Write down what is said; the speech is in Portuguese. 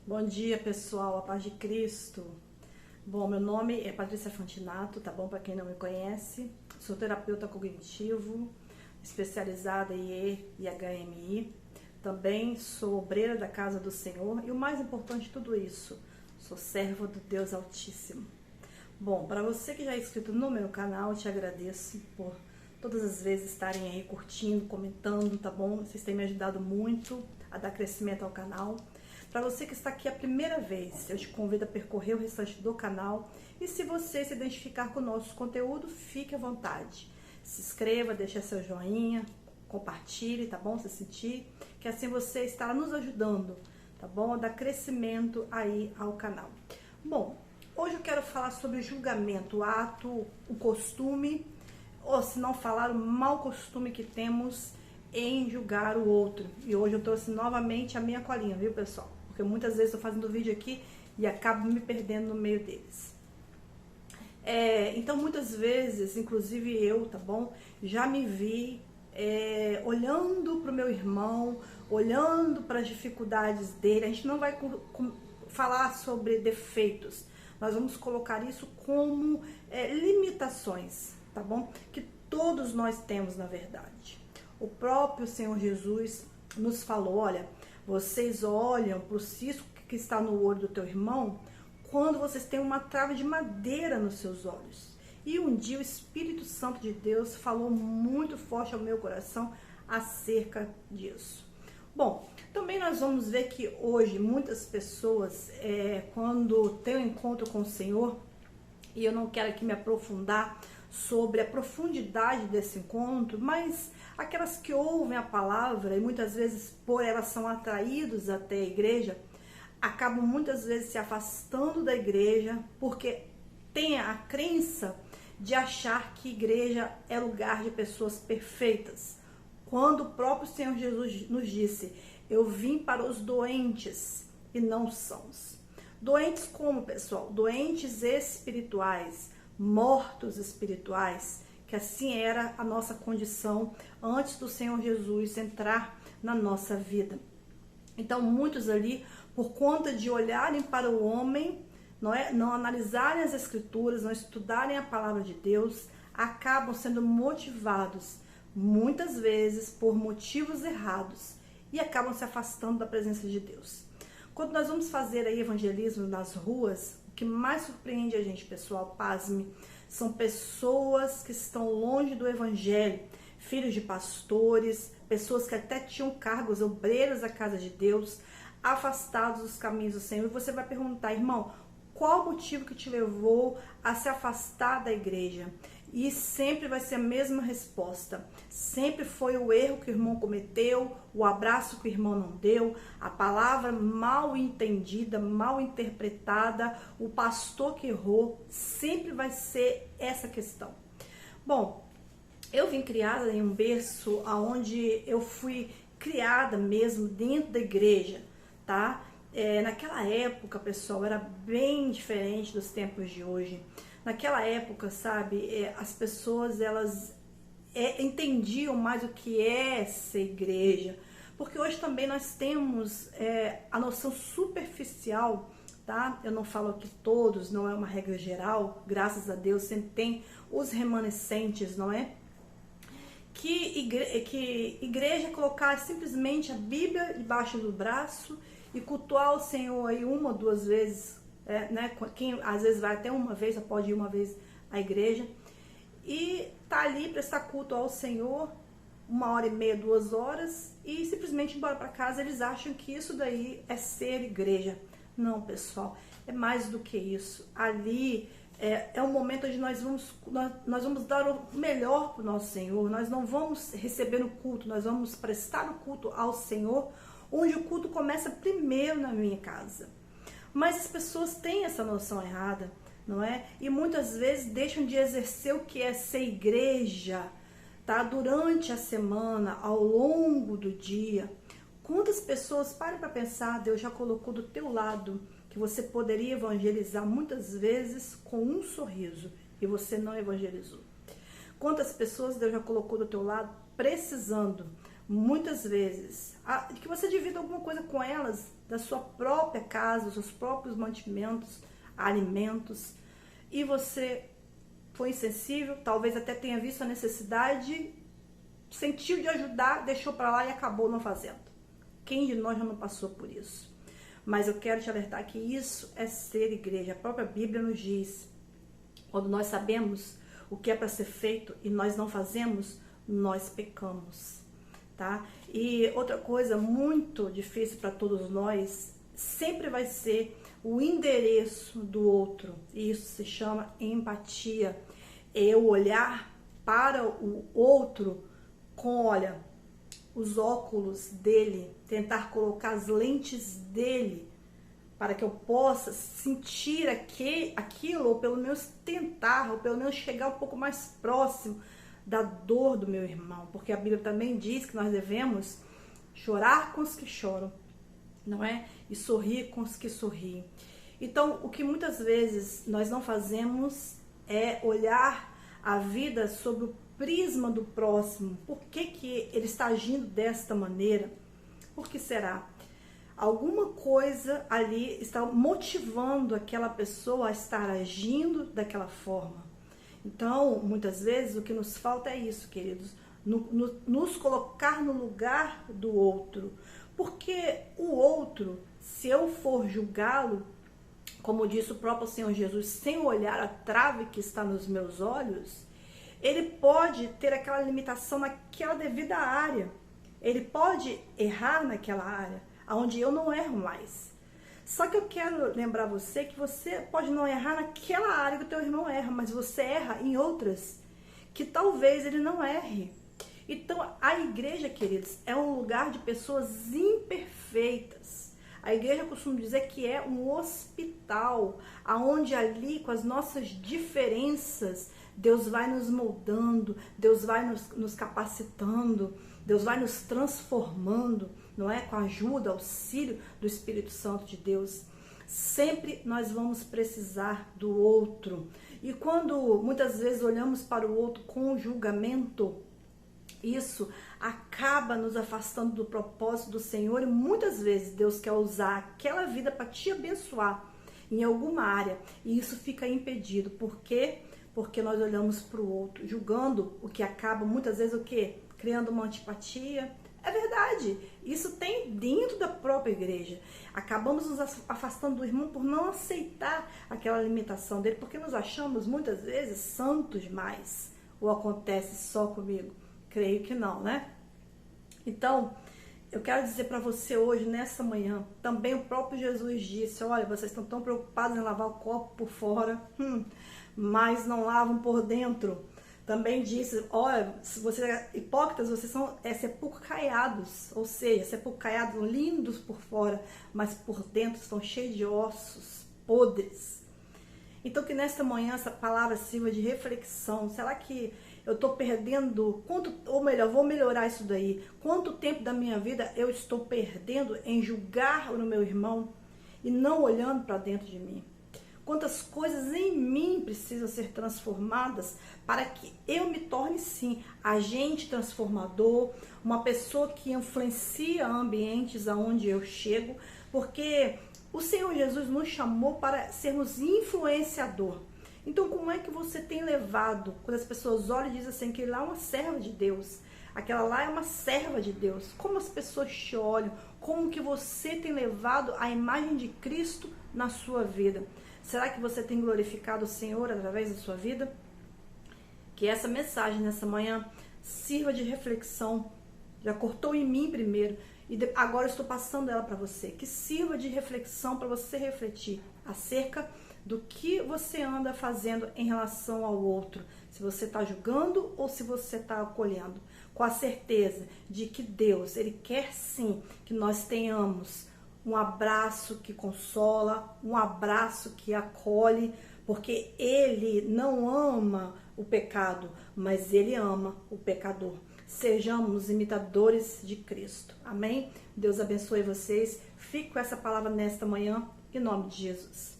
Bom dia, pessoal, a paz de Cristo. Bom, meu nome é Patrícia Fantinato, tá bom? Para quem não me conhece, sou terapeuta cognitivo, especializada em EE e HMI. Também sou obreira da Casa do Senhor e o mais importante de tudo isso, sou serva do Deus Altíssimo. Bom, para você que já é inscrito no meu canal, eu te agradeço por todas as vezes estarem aí curtindo, comentando, tá bom? Vocês têm me ajudado muito a dar crescimento ao canal. Para você que está aqui a primeira vez, eu te convido a percorrer o restante do canal e se você se identificar com o nosso conteúdo, fique à vontade. Se inscreva, deixe seu joinha, compartilhe, tá bom? Se sentir, que assim você estará nos ajudando, tá bom? A dar crescimento aí ao canal. Bom, hoje eu quero falar sobre o julgamento, o ato, o costume, ou se não falar, o mau costume que temos em julgar o outro. E hoje eu trouxe novamente a minha colinha, viu, pessoal? Porque muitas vezes eu estou fazendo vídeo aqui e acabo me perdendo no meio deles. Então, muitas vezes, inclusive eu, tá bom? Já me vi olhando para o meu irmão, olhando para as dificuldades dele. A gente não vai falar sobre defeitos. Nós vamos colocar isso como limitações, tá bom? Que todos nós temos, na verdade. O próprio Senhor Jesus nos falou, olha, vocês olham para o cisco que está no olho do teu irmão quando vocês têm uma trave de madeira nos seus olhos. E um dia o Espírito Santo de Deus falou muito forte ao meu coração acerca disso. Bom, também nós vamos ver que hoje muitas pessoas, quando têm um encontro com o Senhor, e eu não quero aqui me aprofundar sobre a profundidade desse encontro, mas aquelas que ouvem a palavra e muitas vezes por elas são atraídos até a igreja, acabam muitas vezes se afastando da igreja porque tem a crença de achar que igreja é lugar de pessoas perfeitas. Quando o próprio Senhor Jesus nos disse, eu vim para os doentes e não sãos. Doentes como, pessoal? Doentes espirituais, mortos espirituais, que assim era a nossa condição antes do Senhor Jesus entrar na nossa vida. Então, muitos ali, por conta de olharem para o homem, não analisarem as escrituras, não estudarem a palavra de Deus, acabam sendo motivados, muitas vezes, por motivos errados e acabam se afastando da presença de Deus. Quando nós vamos fazer aí evangelismo nas ruas, o que mais surpreende a gente, pessoal, pasme, são pessoas que estão longe do evangelho, filhos de pastores, pessoas que até tinham cargos, obreiros da casa de Deus, afastados dos caminhos do Senhor. E você vai perguntar, irmão, qual o motivo que te levou a se afastar da igreja? E sempre vai ser a mesma resposta. Sempre foi o erro que o irmão cometeu, o abraço que o irmão não deu, a palavra mal entendida, mal interpretada, o pastor que errou. Sempre vai ser essa questão. Bom, eu vim criada em um berço onde eu fui criada mesmo dentro da igreja, tá? Naquela época, pessoal, era bem diferente dos tempos de hoje. Naquela época, sabe, as pessoas, elas entendiam mais o que é ser igreja. Porque hoje também nós temos a noção superficial, tá? Eu não falo aqui todos, não é uma regra geral, graças a Deus, sempre tem os remanescentes, não é? Que igreja é colocar simplesmente a Bíblia debaixo do braço e cultuar o Senhor aí uma ou duas vezes, né? Quem às vezes vai até uma vez, só pode ir uma vez à igreja e tá ali prestar culto ao Senhor 1h30, 2 horas e simplesmente ir embora para casa. Eles acham que isso daí é ser igreja. Não, pessoal, é mais do que isso. Ali é um momento onde nós vamos dar o melhor para o nosso Senhor. Nós não vamos receber o culto, nós vamos prestar o culto ao Senhor, onde o culto começa primeiro na minha casa. Mas as pessoas têm essa noção errada, não é? E muitas vezes deixam de exercer o que é ser igreja, tá? Durante a semana, ao longo do dia. Quantas pessoas, pare para pensar, Deus já colocou do teu lado que você poderia evangelizar muitas vezes com um sorriso e você não evangelizou. Quantas pessoas Deus já colocou do teu lado precisando, muitas vezes, que você divida alguma coisa com elas da sua própria casa, dos seus próprios mantimentos, alimentos, e você foi insensível, talvez até tenha visto a necessidade, sentiu de ajudar, deixou para lá e acabou não fazendo. Quem de nós já não passou por isso? Mas eu quero te alertar que isso é ser igreja. A própria Bíblia nos diz, quando nós sabemos o que é para ser feito e nós não fazemos, nós pecamos, tá? E outra coisa muito difícil para todos nós, sempre vai ser o endereço do outro. E isso se chama empatia. É eu olhar para o outro com, olha, os óculos dele, tentar colocar as lentes dele, para que eu possa sentir aquilo, ou pelo menos tentar, ou pelo menos chegar um pouco mais próximo da dor do meu irmão. Porque a Bíblia também diz que nós devemos chorar com os que choram, não é? E sorrir com os que sorriem. Então, o que muitas vezes nós não fazemos é olhar a vida sob o prisma do próximo. Por que que ele está agindo desta maneira? Por que será? Alguma coisa ali está motivando aquela pessoa a estar agindo daquela forma. Então, muitas vezes, o que nos falta é isso, queridos, nos colocar no lugar do outro. Porque o outro, se eu for julgá-lo, como disse o próprio Senhor Jesus, sem olhar a trave que está nos meus olhos, ele pode ter aquela limitação naquela devida área. Ele pode errar naquela área, onde eu não erro mais. Só que eu quero lembrar você que você pode não errar naquela área que o teu irmão erra, mas você erra em outras que talvez ele não erre. Então, a igreja, queridos, é um lugar de pessoas imperfeitas. A igreja costuma dizer que é um hospital, aonde ali, com as nossas diferenças, Deus vai nos moldando, Deus vai nos capacitando, Deus vai nos transformando, não é? Com a ajuda, auxílio do Espírito Santo de Deus. Sempre nós vamos precisar do outro. E quando muitas vezes olhamos para o outro com julgamento, isso acaba nos afastando do propósito do Senhor, e muitas vezes Deus quer usar aquela vida para te abençoar em alguma área, e isso fica impedido. Por quê? Porque nós olhamos para o outro, julgando, o que acaba muitas vezes o quê? Criando uma antipatia. É verdade, isso tem dentro da própria igreja. Acabamos nos afastando do irmão por não aceitar aquela limitação dele, porque nos achamos muitas vezes santos demais. Ou acontece só comigo? Creio que não, né? Então, eu quero dizer para você hoje, nessa manhã, também o próprio Jesus disse, olha, vocês estão tão preocupados em lavar o copo por fora, mas não lavam por dentro. Também disse, olha, se vocês hipócritas, vocês são sepulcros caiados, ou seja, sepulcros caiados lindos por fora, mas por dentro estão cheios de ossos podres. Então que nesta manhã essa palavra sirva de reflexão. Será que eu estou perdendo, ou melhor, vou melhorar isso daí, quanto tempo da minha vida eu estou perdendo em julgar o meu irmão e não olhando para dentro de mim? Quantas coisas em mim precisam ser transformadas para que eu me torne, sim, agente transformador, uma pessoa que influencia ambientes aonde eu chego, porque o Senhor Jesus nos chamou para sermos influenciador. Então, como é que você tem levado, quando as pessoas olham e dizem assim, que lá é uma serva de Deus, aquela lá é uma serva de Deus, como as pessoas te olham, como que você tem levado a imagem de Cristo na sua vida? Será que você tem glorificado o Senhor através da sua vida? Que essa mensagem nessa manhã sirva de reflexão. Já cortou em mim primeiro e agora eu estou passando ela para você. Que sirva de reflexão para você refletir acerca do que você anda fazendo em relação ao outro. Se você está julgando ou se você está acolhendo. Com a certeza de que Deus, Ele quer sim que nós tenhamos um abraço que consola, um abraço que acolhe, porque Ele não ama o pecado, mas Ele ama o pecador. Sejamos imitadores de Cristo. Amém? Deus abençoe vocês. Fique com essa palavra nesta manhã, em nome de Jesus.